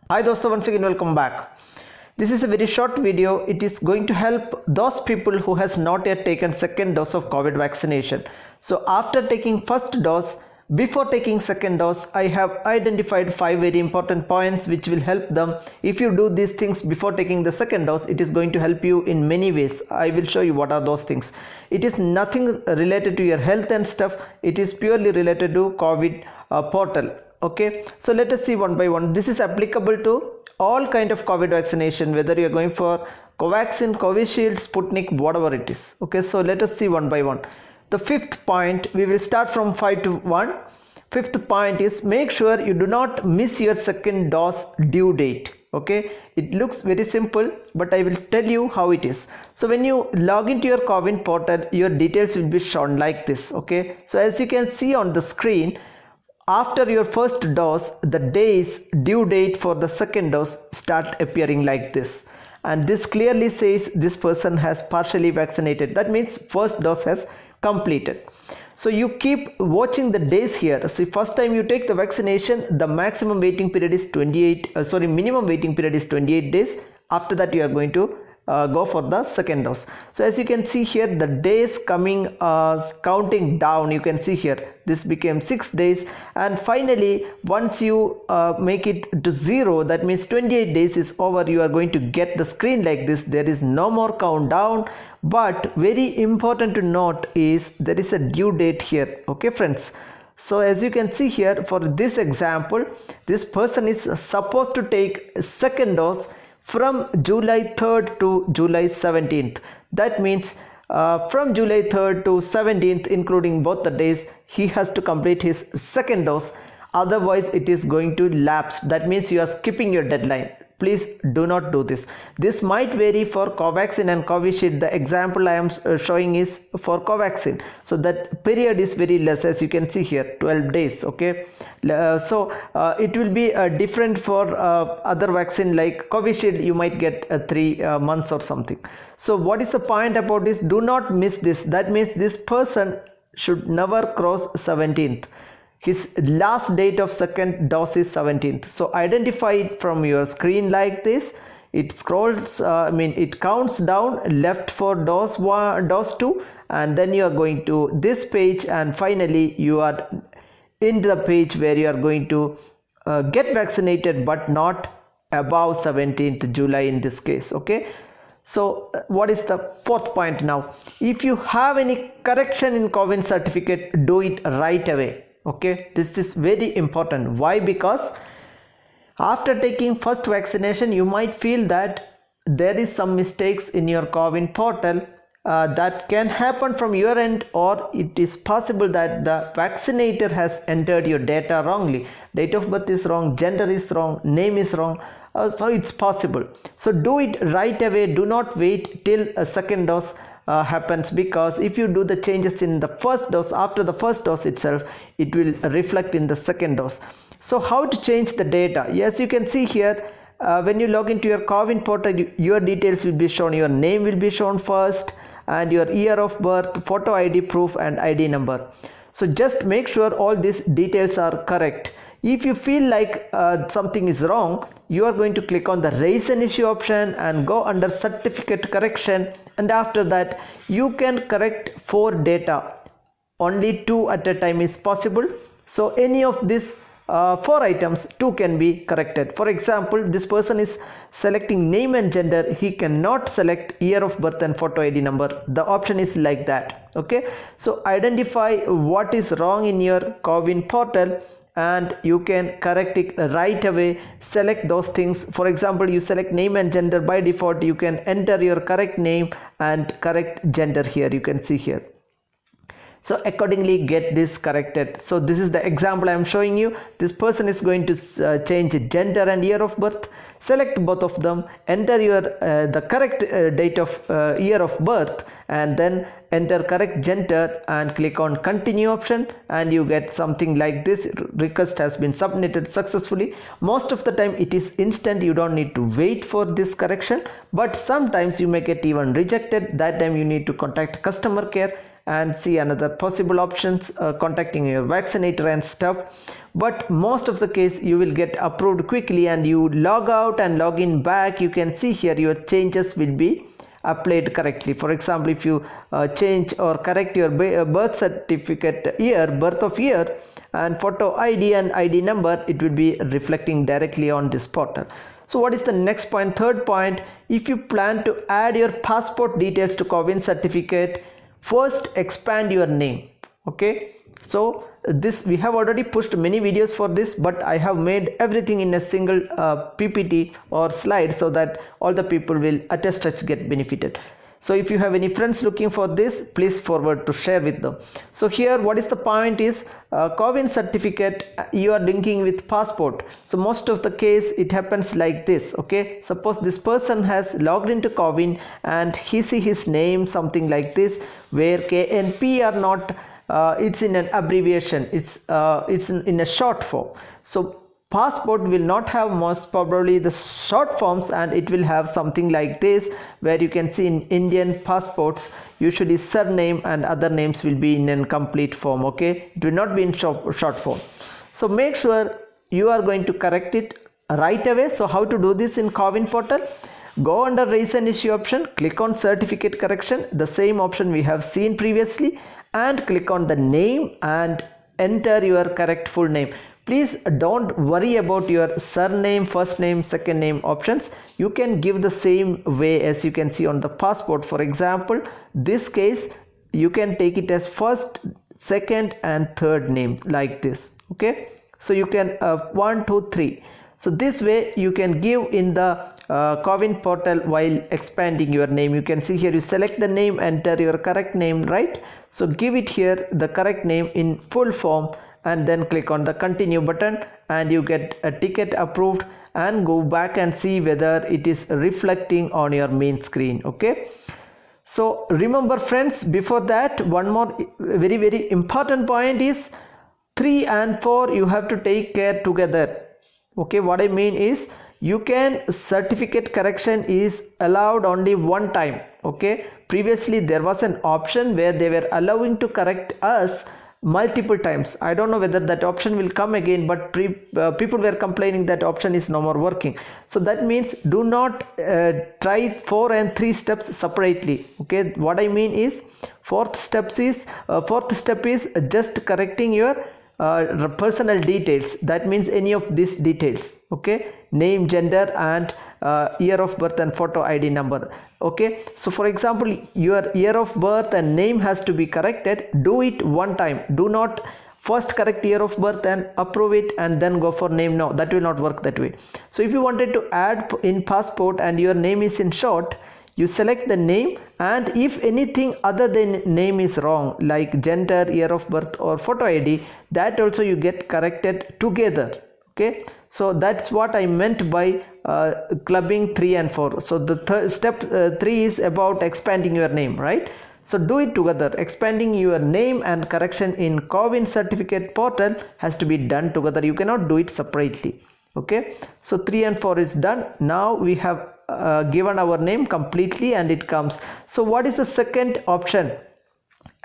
Hi dosto, once again welcome back. This is a very short video. It is going to help those people who has not yet taken second dose of COVID vaccination. So after taking first dose, before taking second dose, I have identified 5 very important points which will help them. If you do these things before taking the second dose, it is going to help you in many ways. I will show you what are those things. It is nothing related to your health and stuff. It is purely related to COVID portal. Okay, so let us see one by one. This is applicable to all kind of COVID vaccination, whether you are going for Covaxin, Covishield, Sputnik, whatever it is. Okay, so let us see one by one. The fifth point, we will start from 5 to 1. Fifth point is make sure you do not miss your second dose due date. Okay, it looks very simple, but I will tell you how it is. So when you log into your COVID portal, your details will be shown like this. Okay, so as you can see on the screen, after your first dose, the days due date for the second dose start appearing like this, and this clearly says this person has partially vaccinated. That means first dose has completed. So you keep watching the days here. So first time you take the vaccination, the maximum waiting period is minimum waiting period is 28 days. After that you are going to go for the second dose. So as you can see here, the days coming counting down, you can see here this became 6 days, and finally once you make it to 0, that means 28 days is over, you are going to get the screen like this. There is no more countdown, but very important to note is there is a due date here. Okay friends, so as you can see here, for this example, this person is supposed to take second dose from July 3rd to July 17th. That means from July 3rd to 17th, including both the days, he has to complete his second dose. Otherwise it is going to lapse. That means you are skipping your deadline. Please do not do this. This might vary for Covaxin and Covishield. The example I am showing is for Covaxin. So that period is very less, as you can see here, 12 days. Okay, so it will be different for other vaccine like Covishield. You might get 3 months or something. So what is the point about this? Do not miss this. That means this person should never cross 17th. His last date of second dose is 17th. So identify it from your screen like this. It scrolls, it counts down left for dose 1, dose 2, and then you are going to this page, and finally you are in the page where you are going to get vaccinated, but not above 17th July in this case. Okay, so what is the fourth point now? If you have any correction in COVID certificate, do it right away. Okay, this is very important. Why? Because after taking first vaccination, you might feel that there is some mistakes in your COVID portal that can happen from your end, or it is possible that the vaccinator has entered your data wrongly. Date of birth is wrong, gender is wrong, name is wrong. So it's possible. So do it right away. Do not wait till a second dose happens, because if you do the changes in the first dose, after the first dose itself, it will reflect in the second dose. So how to change the data? Yes, you can see here, when you log into your COVID portal, your details will be shown. Your name will be shown first, and your year of birth, photo ID proof, and ID number. So just make sure all these details are correct. If you feel like something is wrong, you are going to click on the raise an issue option and go under certificate correction, and after that you can correct 4 data. Only 2 at a time is possible. So any of these 4 items, 2 can be corrected. For example, this person is selecting name and gender. He cannot select year of birth and photo ID number. The option is like that. Okay, so identify what is wrong in your COVID portal, and you can correct it right away. Select those things. For example, you select name and gender. By default you can enter your correct name and correct gender here. You can see here. So accordingly get this corrected. So this is the example I am showing you. This person is going to change gender and year of birth. Select both of them, enter your the correct date of year of birth, and then enter correct gender and click on continue option, and you get something like this: request has been submitted successfully. Most of the time it is instant, you don't need to wait for this correction, but sometimes you may get even rejected. That time you need to contact customer care and see another possible options, contacting your vaccinator and stuff. But most of the case you will get approved quickly, and you log out and log in back, you can see here your changes will be applied correctly. For example, if you change or correct your birth certificate year, birth of year, and photo ID and ID number, it will be reflecting directly on this portal. So what is the next point? Third point, if you plan to add your passport details to COVID certificate, first expand your name. Okay, so this we have already pushed many videos for this, but I have made everything in a single PPT or slide, so that all the people will at a stretch get benefited. So if you have any friends looking for this, please forward to share with them. So here what is the point is, COVID certificate you are linking with passport. So most of the case it happens like this. Okay, suppose this person has logged into COVID and he see his name something like this, where KNP are not, it's in an abbreviation, it's in a short form. So passport will not have most probably the short forms, and it will have something like this, where you can see in Indian passports usually surname and other names will be in a complete form. Okay, it will not be in short form. So make sure you are going to correct it right away. So how to do this in CoWIN portal? Go under raise an issue option, click on certificate correction, the same option we have seen previously, and click on the name and enter your correct full name. Please don't worry about your surname, first name, second name options. You can give the same way as you can see on the passport. For example, this case you can take it as first, second and third name like this. Okay, so you can 1, 2, 3. So this way you can give in the CoWIN portal while expanding your name. You can see here, you select the name, enter your correct name, right? So give it here the correct name in full form, and then click on the continue button, and you get a ticket approved, and go back and see whether it is reflecting on your main screen. Okay, so remember friends, before that one more very important point is 3 and 4 you have to take care together. Okay, what I mean is, you can certificate correction is allowed only one time. Okay, previously there was an option where they were allowing to correct us multiple times. I don't know whether that option will come again, but people were complaining that option is no more working. So that means do not try 4 and 3 steps separately. Okay, what I mean is, fourth step is just correcting your personal details. That means any of these details. Okay, name, gender and year of birth and photo ID number. Okay, so for example, your year of birth and name has to be corrected. Do it one time. Do not first correct year of birth and approve it and then go for name. No, that will not work that way. So if you wanted to add in passport and your name is in short, you select the name, and if anything other than name is wrong, like gender, year of birth or photo ID, that also you get corrected together. Okay, so that's what I meant by clubbing 3 and 4. So the step 3 is about expanding your name, right? So do it together. Expanding your name and correction in CoWIN certificate portal has to be done together. You cannot do it separately. Okay, so 3 and 4 is done. Now we have given our name completely and it comes. So what is the second option?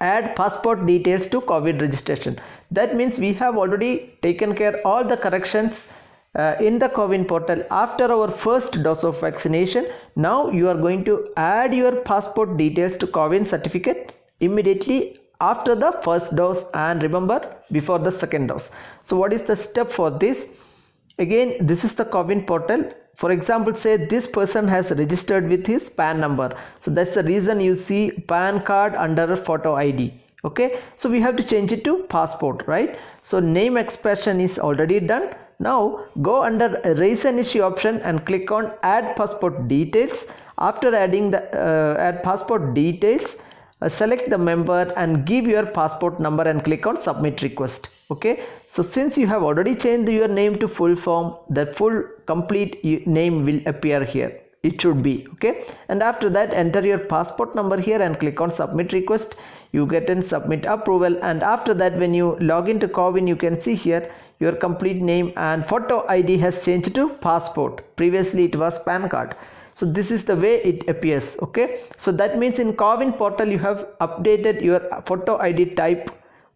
Add passport details to COVID registration. That means we have already taken care all the corrections in the CoWIN portal after our first dose of vaccination. Now you are going to add your passport details to CoWIN certificate immediately after the first dose, and remember, before the second dose. So what is the step for this? Again, this is the CoWIN portal. For example, say this person has registered with his PAN number. So that's the reason you see PAN card under photo ID. Okay, so we have to change it to passport, right? So name expression is already done. Now go under raise an issue option and click on add passport details. After adding the add passport details, select the member and give your passport number and click on submit request. Okay, so since you have already changed your name to full form, the full complete name will appear here. It should be okay, and after that enter your passport number here and click on submit request. You get an submit approval, and after that when you log into CoWIN, you can see here your complete name and photo ID has changed to passport. Previously it was PAN card. So this is the way it appears. Okay, so that means in CoWIN portal you have updated your photo ID type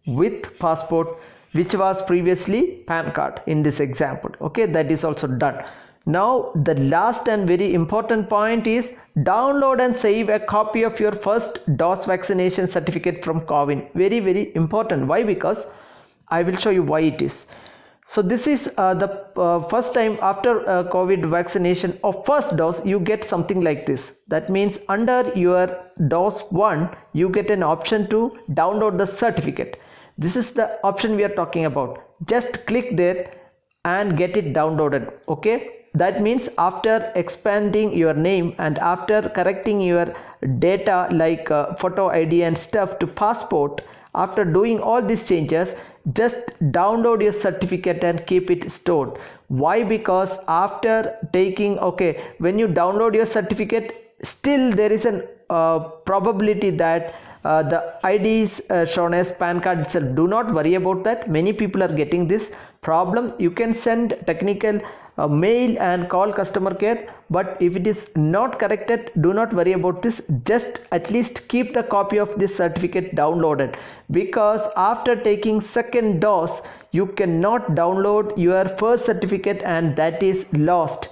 with passport, which was previously PAN card in this example. Okay, that is also done. Now the last and very important point is download and save a copy of your first dose vaccination certificate from CoWIN. Very important. Why? Because I will show you why it is. So this is the first time after COVID vaccination of first dose you get something like this. That means under your dose 1 you get an option to download the certificate. This is the option we are talking about. Just click there and get it downloaded. Okay, that means after expanding your name and after correcting your data like photo ID and stuff to passport, after doing all these changes, just download your certificate and keep it stored. Why? Because after taking, okay, when you download your certificate, still there is an probability that the ID is shown as PAN card itself. Do not worry about that. Many people are getting this problem. You can send technical mail and call customer care, but if it is not corrected, do not worry about this. Just at least keep the copy of this certificate downloaded, because after taking second dose you cannot download your first certificate and that is lost.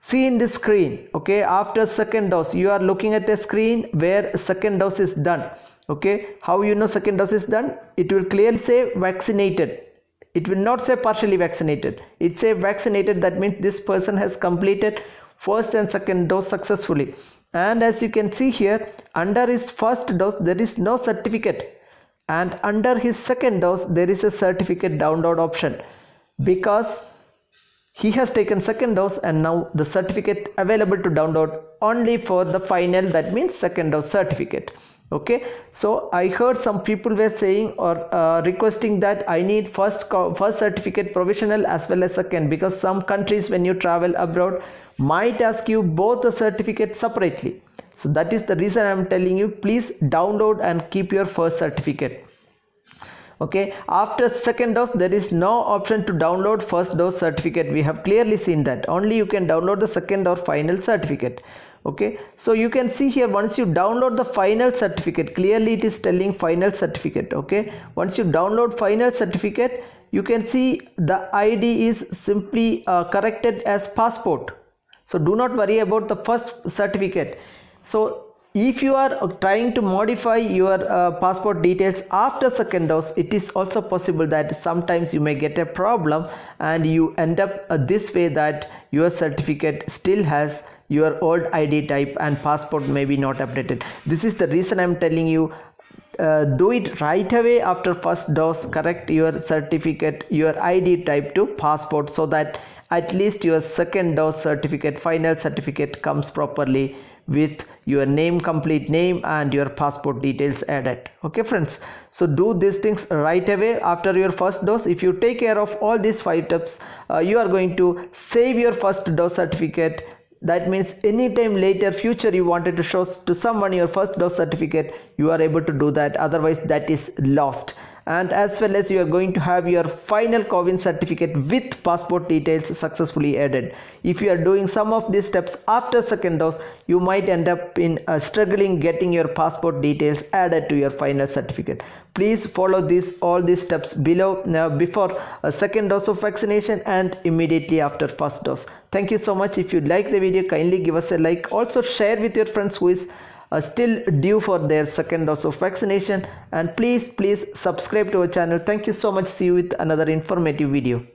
See in the screen, okay, after second dose you are looking at a screen where second dose is done. Okay, how you know second dose is done? It will clearly say vaccinated. It will not say partially vaccinated. It say vaccinated. That means this person has completed first and second dose successfully. And as you can see here, under his first dose there is no certificate, and under his second dose there is a certificate download option, because he has taken second dose and now the certificate available to download only for the final, that means second dose certificate. Okay, so I heard some people were saying or requesting that I need first certificate provisional as well as second, because some countries when you travel abroad might ask you both the certificate separately. So that is the reason I am telling you, please download and keep your first certificate. Okay, after second dose there is no option to download first dose certificate. We have clearly seen that only you can download the second or final certificate. Okay, so you can see here, once you download the final certificate, clearly it is telling final certificate. Okay, once you download final certificate, you can see the ID is simply corrected as passport. So do not worry about the first certificate. So if you are trying to modify your passport details after second dose, it is also possible that sometimes you may get a problem and you end up this way, that your certificate still has your old ID type and passport may be not updated. This is the reason I am telling you, do it right away after first dose. Correct your certificate, your ID type to passport, so that at least your second dose certificate, final certificate, comes properly with your name, complete name, and your passport details added. Okay friends, so do these things right away after your first dose. If you take care of all these 5 tips, you are going to save your first dose certificate. That means anytime later future you wanted to show to someone your first dose certificate, you are able to do that. Otherwise that is lost. And as well as you are going to have your final CoWIN certificate with passport details successfully added. If you are doing some of these steps after second dose, you might end up in struggling getting your passport details added to your final certificate. Please follow all these steps below before a second dose of vaccination and immediately after first dose. Thank you so much. If you like the video, kindly give us a like. Also share with your friends who is still due for their second dose of vaccination, and please subscribe to our channel. Thank you so much. See you with another informative video.